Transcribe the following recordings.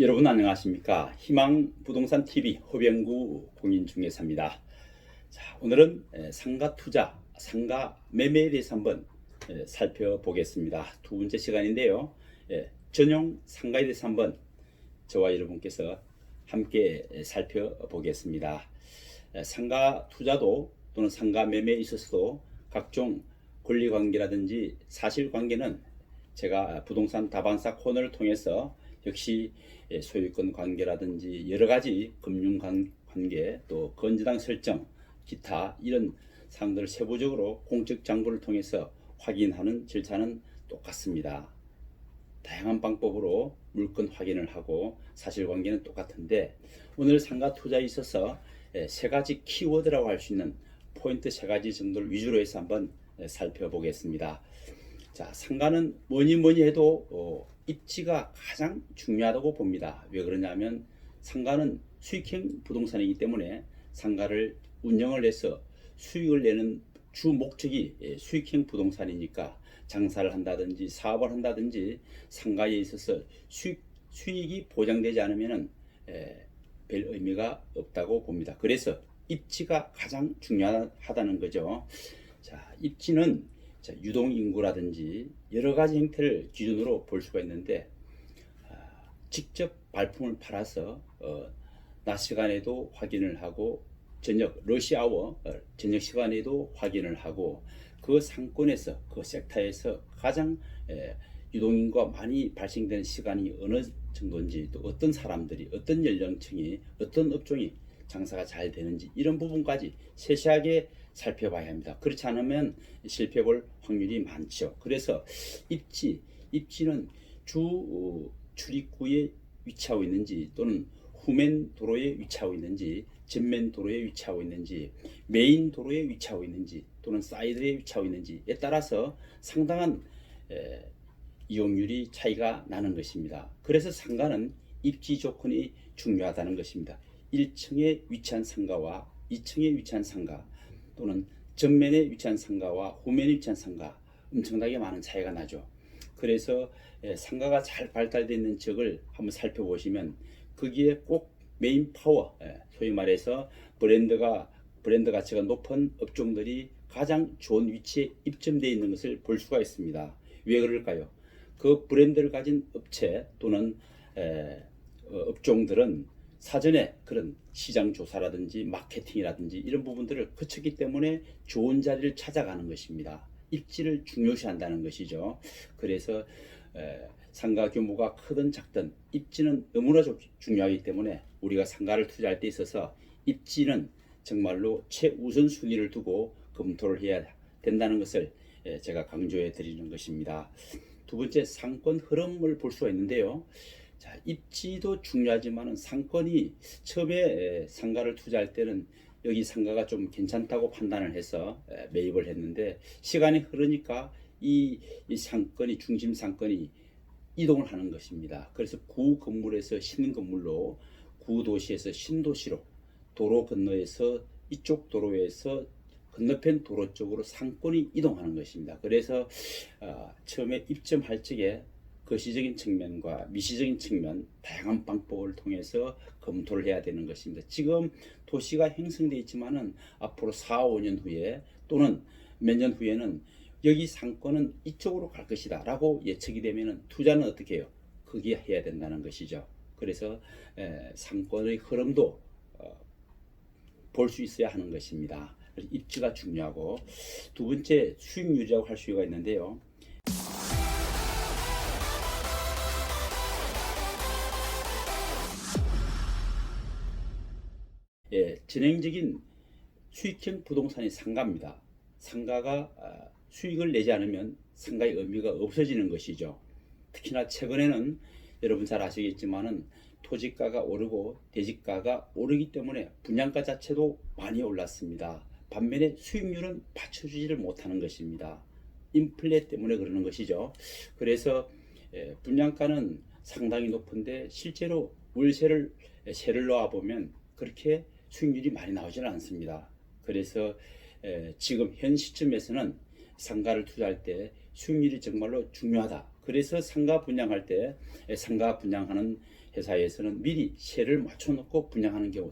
여러분 안녕하십니까? 희망 부동산 TV 허병구 공인중개사입니다. 자, 오늘은 상가 투자, 상가 매매에 대해서 한번 살펴보겠습니다. 두 번째 시간인데요. 전용 상가에 대해서 한번 저와 여러분께서 함께 살펴보겠습니다. 상가 투자도 또는 상가 매매에 있어서도 각종 권리관계라든지 사실관계는 제가 부동산 다반사 코너를 통해서 역시 소유권 관계라든지 여러 가지 금융 관계 또 건전당 설정 기타 이런 사항들을 세부적으로 공적 장부를 통해서 확인하는 절차는 똑같습니다. 다양한 방법으로 물건 확인을 하고 사실관계는 똑같은데 오늘 상가 투자에 있어서 세 가지 키워드라고 할 수 있는 포인트 세 가지 정도를 위주로 해서 한번 살펴보겠습니다. 자, 상가는 뭐니 해도 입지가 가장 중요하다고 봅니다. 왜 그러냐면 상가는 수익형 부동산이기 때문에 상가를 운영을 해서 수익을 내는 주 목적이 수익형 부동산이니까 장사를 한다든지 사업을 한다든지 상가에 있어서 수익이 보장되지 않으면 별 의미가 없다고 봅니다. 그래서 입지가 가장 중요하다는 거죠. 자, 입지는 유동인구라든지 여러 가지 형태를 기준으로 볼 수가 있는데 직접 발품을 팔아서 낮 시간에도 확인을 하고 저녁 러시아워 저녁 시간에도 확인을 하고 그 상권에서 그 섹터에서 가장 유동인구가 많이 발생되는 시간이 어느 정도인지 또 어떤 사람들이 어떤 연령층이 어떤 업종이 장사가 잘 되는지 이런 부분까지 세세하게 살펴봐야 합니다. 그렇지 않으면 실패해 볼 확률이 많죠. 그래서 입지는 출입구에 위치하고 있는지 또는 후면 도로에 위치하고 있는지 전면 도로에 위치하고 있는지 메인 도로에 위치하고 있는지 또는 사이드에 위치하고 있는지에 따라서 상당한 이용률이 차이가 나는 것입니다. 그래서 상가는 입지 조건이 중요하다는 것입니다. 1층에 위치한 상가와 2층에 위치한 상가 또는 전면에 위치한 상가와 후면에 위치한 상가 엄청나게 많은 차이가 나죠. 그래서 상가가 잘 발달되어 있는 지역을 한번 살펴보시면 거기에 꼭 메인 파워, 소위 말해서 브랜드 가치가 높은 업종들이 가장 좋은 위치에 입점되어 있는 것을 볼 수가 있습니다. 왜 그럴까요? 그 브랜드를 가진 업체 또는 업종들은 사전에 그런 시장 조사라든지 마케팅이라든지 이런 부분들을 거쳤기 때문에 좋은 자리를 찾아가는 것입니다. 입지를 중요시한다는 것이죠. 그래서 상가 규모가 크든 작든 입지는 너무나 중요하기 때문에 우리가 상가를 투자할 때 있어서 입지는 정말로 최우선 순위를 두고 검토를 해야 된다는 것을 제가 강조해 드리는 것입니다. 두 번째, 상권 흐름을 볼 수가 있는데요. 자, 입지도 중요하지만 상권이 처음에 상가를 투자할 때는 여기 상가가 좀 괜찮다고 판단을 해서 매입을 했는데 시간이 흐르니까 이 상권이 중심 상권이 이동을 하는 것입니다. 그래서 구 건물에서 신건물로 구 도시에서 신도시로 도로 건너에서 이쪽 도로에서 건너편 도로 쪽으로 상권이 이동하는 것입니다. 그래서 처음에 입점할 적에 거시적인 측면과 미시적인 측면 다양한 방법을 통해서 검토를 해야 되는 것입니다. 지금 도시가 형성되어 있지만은 앞으로 4, 5년 후에 또는 몇 년 후에는 여기 상권은 이쪽으로 갈 것이다 라고 예측이 되면은 투자는 어떻게 해요? 거기에 해야 된다는 것이죠. 그래서 상권의 흐름도 볼 수 있어야 하는 것입니다. 입지가 중요하고 두 번째 수익률이라고 할 수가 있는데요. 전형적인 수익형 부동산이 상가입니다. 상가가 수익을 내지 않으면 상가의 의미가 없어지는 것이죠. 특히나 최근에는 여러분 잘 아시겠지만은 토지가가 오르고 대지가가 오르기 때문에 분양가 자체도 많이 올랐습니다. 반면에 수익률은 받쳐주지를 못하는 것입니다. 인플레 때문에 그러는 것이죠. 그래서 분양가는 상당히 높은데 실제로 월세를 넣어 보면 그렇게 수익률이 많이 나오지는 않습니다. 그래서 지금 현 시점에서는 상가를 투자할 때 수익률이 정말로 중요하다. 그래서 상가 분양할 때 상가 분양하는 회사에서는 미리 세를 맞춰놓고 분양하는 경우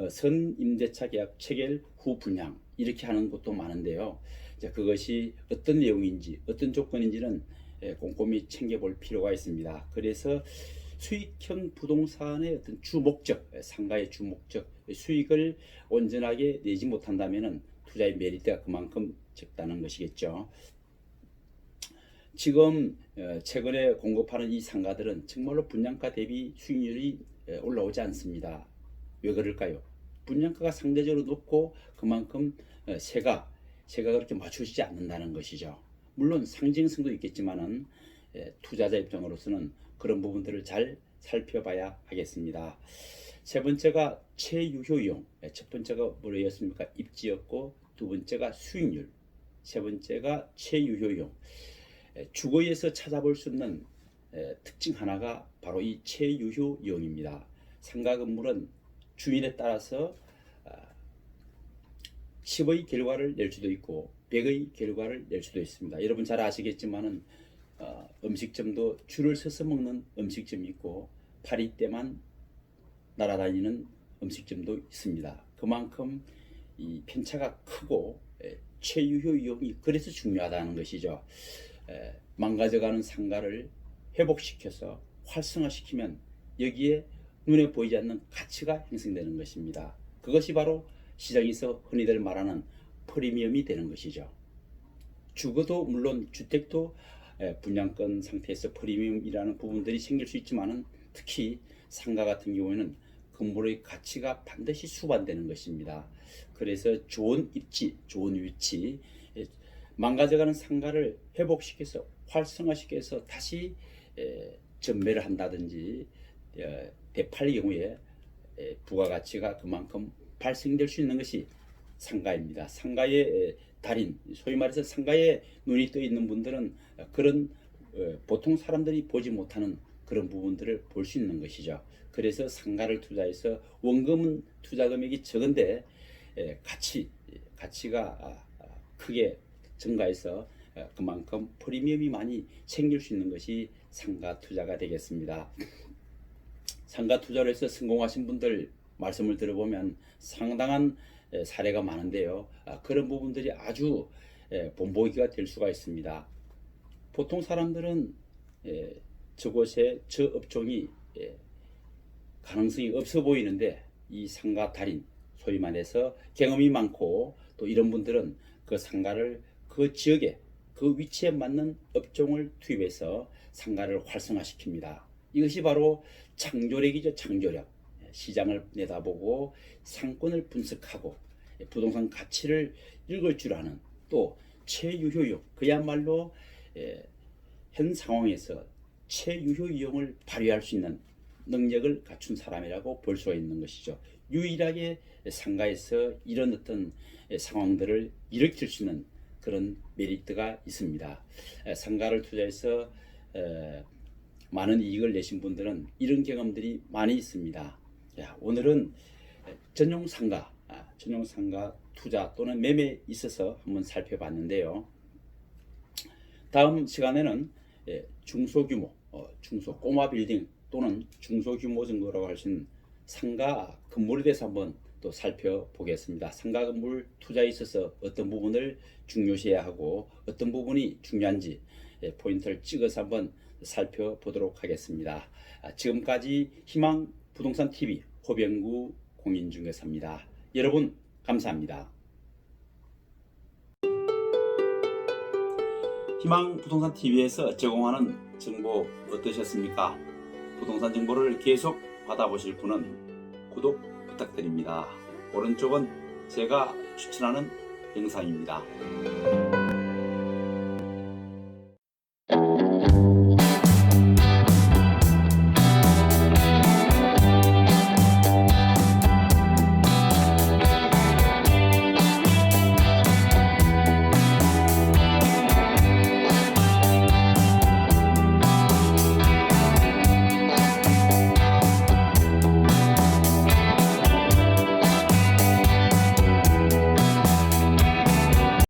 선임대차 계약 체결 후 분양 이렇게 하는 곳도 많은데요. 자, 그것이 어떤 내용인지 어떤 조건인지는 꼼꼼히 챙겨볼 필요가 있습니다. 그래서 수익형 부동산의 어떤 주 목적, 상가의 주 목적, 수익을 온전하게 내지 못한다면 투자의 메리트가 그만큼 적다는 것이겠죠. 지금 최근에 공급하는 이 상가들은 정말로 분양가 대비 수익률이 올라오지 않습니다. 왜 그럴까요? 분양가가 상대적으로 높고 그만큼 세가 그렇게 맞추지 않는다는 것이죠. 물론 상징성도 있겠지만은 투자자 입장으로서는 그런 부분들을 잘 살펴봐야 하겠습니다. 세 번째가 최유효용. 첫 번째가 뭐였습니까? 입지였고, 두 번째가 수익률, 세 번째가 최유효용. 주거에서 찾아볼 수 있는 특징 하나가 바로 이 최유효용입니다. 상가 건물은 주인에 따라서 10의 결과를 낼 수도 있고 100의 결과를 낼 수도 있습니다. 여러분 잘 아시겠지만은 음식점도 줄을 서서 먹는 음식점이 있고 파리 때만 날아다니는 음식점도 있습니다. 그만큼 이 편차가 크고 최유효 이용이 그래서 중요하다는 것이죠. 망가져가는 상가를 회복시켜서 활성화시키면 여기에 눈에 보이지 않는 가치가 형성되는 것입니다. 그것이 바로 시장에서 흔히들 말하는 프리미엄이 되는 것이죠. 주거도 물론 주택도 분양권 상태에서 프리미엄이라는 부분들이 생길 수 있지만은 특히 상가 같은 경우에는 건물의 가치가 반드시 수반되는 것입니다. 그래서 좋은 입지, 좋은 위치, 망가져가는 상가를 회복시켜서 활성화시켜서 다시 전매를 한다든지 되팔 경우에 부가가치가 그만큼 발생될 수 있는 것이 상가입니다. 상가의 달인, 소위 말해서 상가에 눈이 떠 있는 분들은 그런 보통 사람들이 보지 못하는 그런 부분들을 볼 수 있는 것이죠. 그래서 상가를 투자해서 원금은 투자 금액이 적은데 가치가 크게 증가해서 그만큼 프리미엄이 많이 생길 수 있는 것이 상가 투자가 되겠습니다. 상가 투자를 해서 성공하신 분들 말씀을 들어보면 상당한 사례가 많은데요. 그런 부분들이 아주 본보기가 될 수가 있습니다. 보통 사람들은 저곳에 저 업종이 가능성이 없어 보이는데 이 상가 달인, 소위 말해서 경험이 많고 또 이런 분들은 그 상가를 그 지역에 그 위치에 맞는 업종을 투입해서 상가를 활성화시킵니다. 이것이 바로 창조력이죠. 창조력. 시장을 내다보고 상권을 분석하고 부동산 가치를 읽을 줄 아는 또 최유효용, 그야말로 현 상황에서 최유효 이용을 발휘할 수 있는 능력을 갖춘 사람이라고 볼 수가 있는 것이죠. 유일하게 상가에서 이런 어떤 상황들을 일으킬 수 있는 그런 메리트가 있습니다. 상가를 투자해서 많은 이익을 내신 분들은 이런 경험들이 많이 있습니다. 오늘은 전용 상가 투자 또는 매매에 있어서 한번 살펴봤는데요. 다음 시간에는 중소규모, 꼬마 빌딩 또는 중소규모 정도라고 할 수 있는 상가 건물에 대해서 한번 또 살펴보겠습니다. 상가 건물 투자에 있어서 어떤 부분을 중요시해야 하고 어떤 부분이 중요한지 포인트를 찍어서 한번 살펴보도록 하겠습니다. 지금까지 희망 부동산 TV 호병구 공인중개사입니다. 여러분 감사합니다. 희망 부동산 TV에서 제공하는 정보 어떠셨습니까? 부동산 정보를 계속 받아보실 분은 구독 부탁드립니다. 오른쪽은 제가 추천하는 영상입니다.